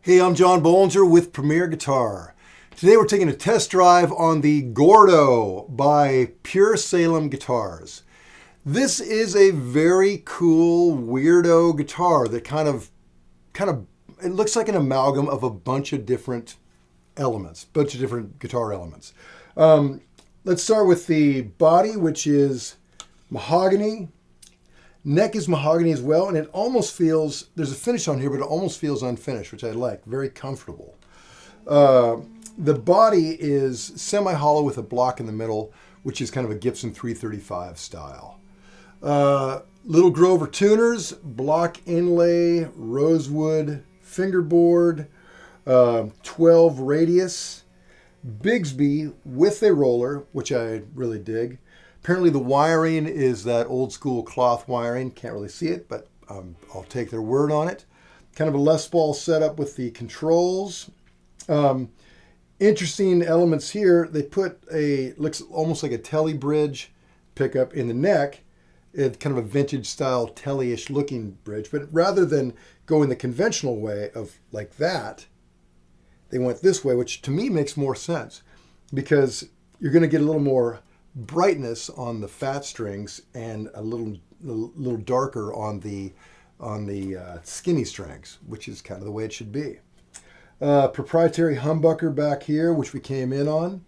Hey, I'm John Bollinger with Premier Guitar. Today we're taking a test drive on the Gordo by PureSalem Guitars. This is a very cool, weirdo guitar that kind of, it looks like an amalgam of a bunch of different guitar elements. Let's start with the body, which is mahogany. Neck is mahogany as well, and it almost feels, there's a finish on here, but it almost feels unfinished, which I like. Very comfortable. The body is semi-hollow with a block in the middle, which is kind of a Gibson 335 style. Little Grover tuners, block inlay, rosewood, fingerboard, 12 radius, Bigsby with a roller, which I really dig. Apparently the wiring is that old school cloth wiring. Can't really see it, but I'll take their word on it. Kind of a Les Paul setup with the controls. Interesting elements here. They put looks almost like a telly bridge pickup in the neck. It's kind of a vintage style telly-ish looking bridge, but rather than going the conventional way of like that, they went this way, which to me makes more sense because you're going to get a little more brightness on the fat strings and a little darker on the skinny strings, which is kind of the way it should be. Proprietary humbucker back here, which we came in on.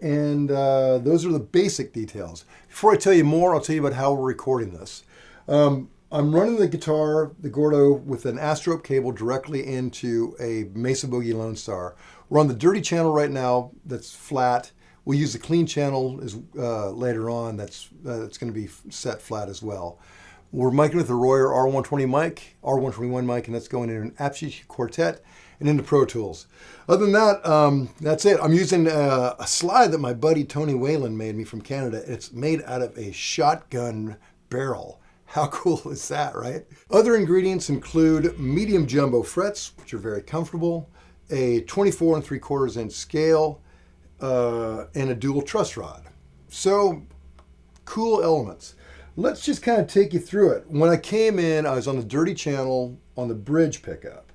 And those are the basic details. Before I tell you more, I'll tell you about how we're recording this. I'm running the guitar, the Gordo, with an Astrope cable directly into a Mesa Boogie Lone Star. We're on the dirty channel right now that's flat. We'll use the clean channel later on that's going to be set flat as well. We're miking with the Royer R120 mic, R121 mic, and that's going in an Apogee Quartet and into Pro Tools. Other than that, that's it. I'm using a slide that my buddy Tony Whalen made me from Canada. It's made out of a shotgun barrel. How cool is that, right? Other ingredients include medium jumbo frets, which are very comfortable, a 24 3/4 inch scale, and a dual truss rod. So, cool elements. Let's just kind of take you through it. When I came in, I was on the dirty channel on the bridge pickup.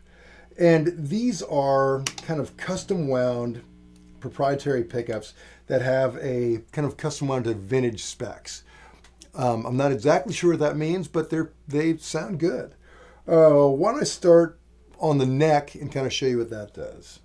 And these are kind of custom wound proprietary pickups that have a kind of custom wound to vintage specs. I'm not exactly sure what that means, but they sound good. Why don't I start on the neck and kind of show you what that does.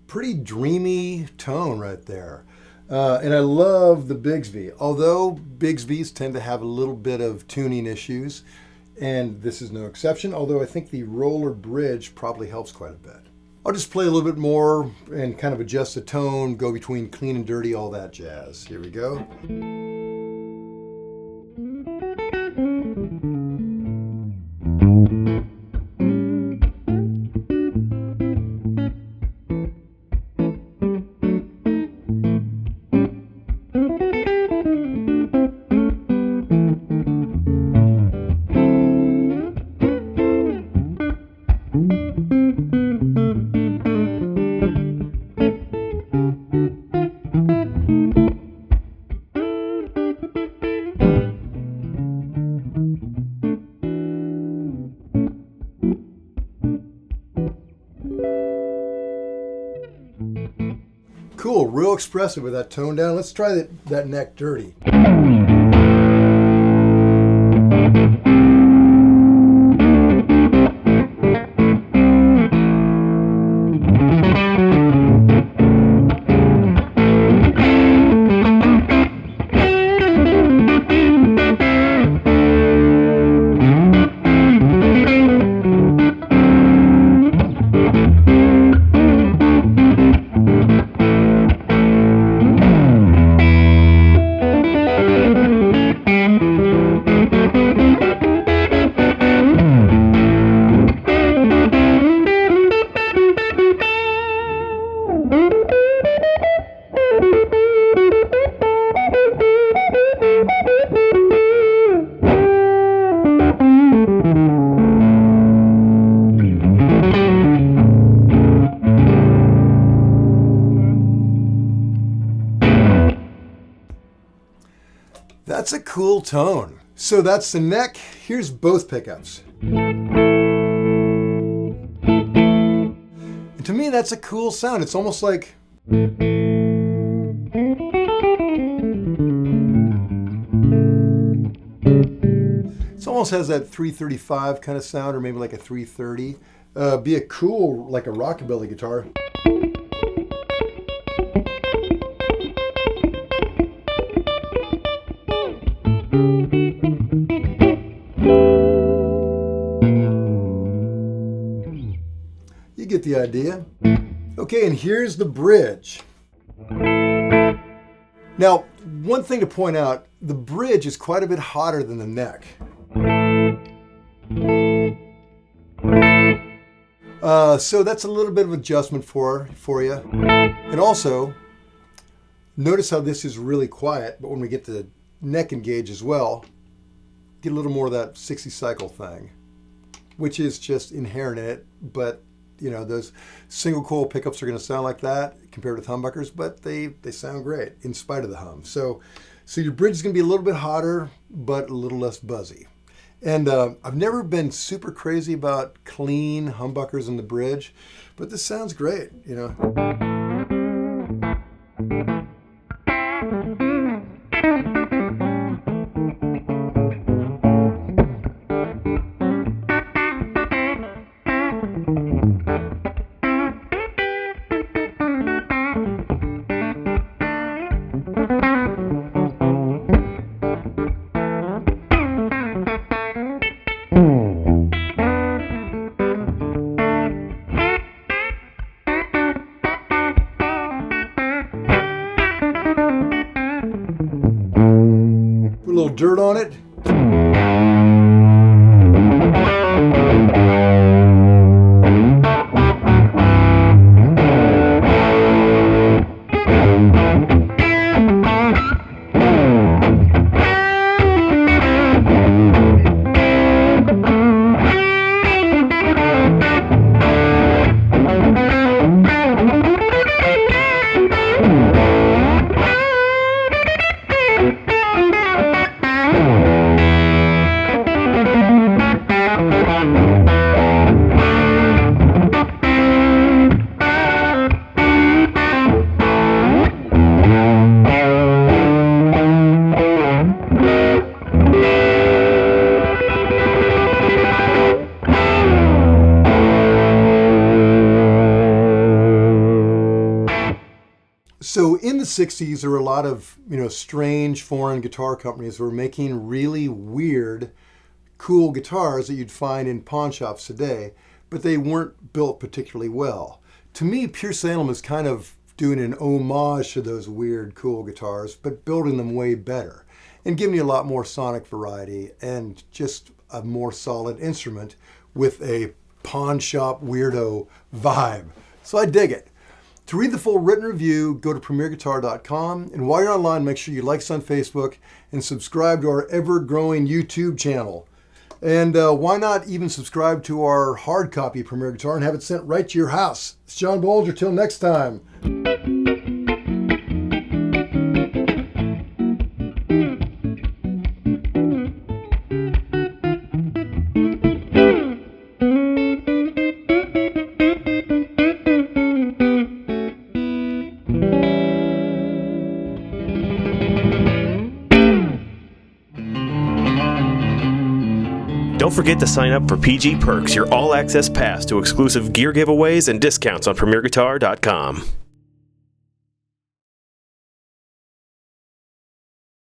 Pretty dreamy tone right there. And I love the Bigsby, although Bigsbys tend to have a little bit of tuning issues, and this is no exception, although I think the roller bridge probably helps quite a bit. I'll just play a little bit more and kind of adjust the tone, go between clean and dirty, all that jazz. Here we go. Cool, real expressive with that tone down. Let's try that neck dirty. That's a cool tone. So that's the neck. Here's both pickups. And to me, that's a cool sound. It's almost like... It almost has that 335 kind of sound, or maybe like a 330. Be a cool, like a rockabilly guitar. You get the idea. Okay, and here's the bridge. Now, one thing to point out, the bridge is quite a bit hotter than the neck. So that's a little bit of adjustment for you. And also, notice how this is really quiet, but when we get to the neck engage as well, get a little more of that 60 cycle thing, which is just inherent in it. But you know, those single coil pickups are going to sound like that compared with humbuckers, but they sound great in spite of the hum. So your bridge is going to be a little bit hotter, but a little less buzzy. And I've never been super crazy about clean humbuckers in the bridge, but this sounds great, you know. Put a little dirt on it. So in the 60s, there were a lot of, strange foreign guitar companies that were making really weird, cool guitars that you'd find in pawn shops today, but they weren't built particularly well. To me, PureSalem is kind of doing an homage to those weird, cool guitars, but building them way better and giving you a lot more sonic variety and just a more solid instrument with a pawn shop weirdo vibe. So I dig it. To read the full written review, go to premierguitar.com, and while you're online, make sure you like us on Facebook and subscribe to our ever-growing YouTube channel. And why not even subscribe to our hard copy Premier Guitar and have it sent right to your house? It's John Bolger. Till next time. Don't forget to sign up for PG Perks, your all-access pass to exclusive gear giveaways and discounts on PremierGuitar.com.